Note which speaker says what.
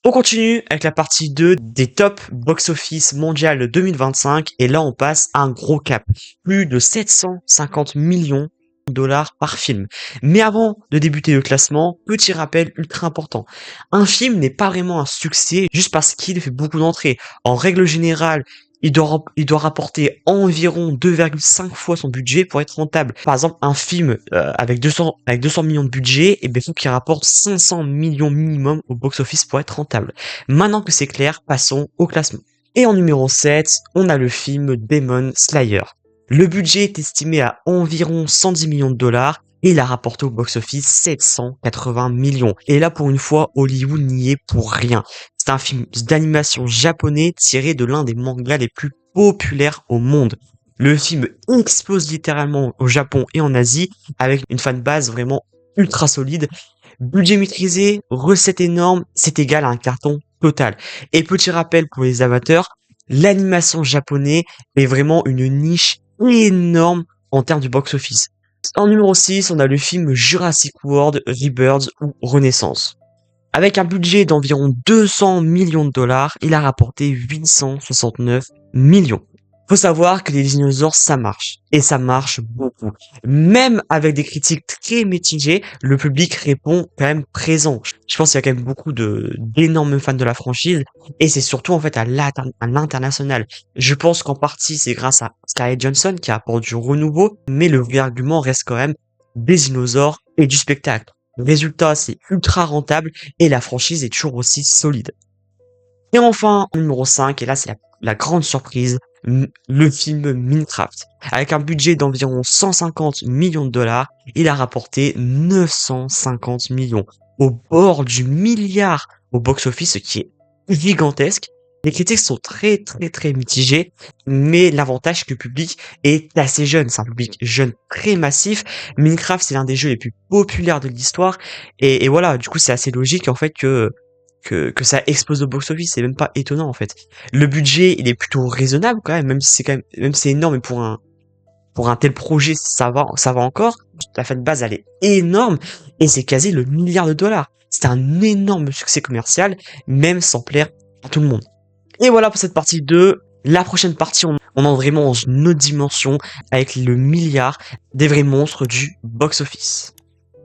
Speaker 1: On continue avec la partie 2 des top box-office mondial 2025 et là on passe à un gros cap. Plus de 750 millions de dollars par film. Mais avant de débuter le classement, petit rappel ultra important. Un film n'est pas vraiment un succès juste parce qu'il fait beaucoup d'entrées. En règle générale, il doit rapporter environ 2,5 fois son budget pour être rentable. Par exemple, un film avec 200 millions de budget, et bien, il faut qu'il rapporte 500 millions minimum au box-office pour être rentable. Maintenant que c'est clair, passons au classement. Et en numéro 7, on a le film Demon Slayer. Le budget est estimé à environ 110 millions de dollars et il a rapporté au box-office 780 millions. Et là, pour une fois, Hollywood n'y est pour rien. C'est un film d'animation japonais tiré de l'un des mangas les plus populaires au monde. Le film explose littéralement au Japon et en Asie avec une fanbase vraiment ultra solide. Budget maîtrisé, recette énorme, c'est égal à un carton total. Et petit rappel pour les amateurs, l'animation japonais est vraiment une niche énorme en termes du box-office. En numéro 6, on a le film Jurassic World Rebirth ou Renaissance. Avec un budget d'environ 200 millions de dollars, il a rapporté 869 millions. Faut savoir que les dinosaures, ça marche. Et ça marche beaucoup. Même avec des critiques très mitigées, le public répond quand même présent. Je pense qu'il y a quand même beaucoup d'énormes fans de la franchise. Et c'est surtout, en fait, à l'international. Je pense qu'en partie, c'est grâce à Scarlett Johansson qui apporte du renouveau. Mais le vrai argument reste quand même des dinosaures et du spectacle. Le résultat, c'est ultra rentable et la franchise est toujours aussi solide. Et enfin, numéro 5, et là c'est la grande surprise, le film Minecraft. Avec un budget d'environ 150 millions de dollars, il a rapporté 950 millions. Au bord du milliard au box-office, ce qui est gigantesque. Les critiques sont très très très mitigées, mais l'avantage c'est que le public est assez jeune. C'est un public jeune très massif. Minecraft c'est l'un des jeux les plus populaires de l'histoire. Et voilà, du coup c'est assez logique en fait que ça explose au box-office, c'est même pas étonnant en fait. Le budget, il est plutôt raisonnable même si c'est même si c'est énorme, mais pour un tel projet, ça va encore. La fan base, elle est énorme et c'est quasi le milliard de dollars. C'est un énorme succès commercial, même sans plaire à tout le monde. Et voilà pour cette partie 2. La prochaine partie, on entre vraiment dans une autre dimension avec le milliard des vrais monstres du box-office.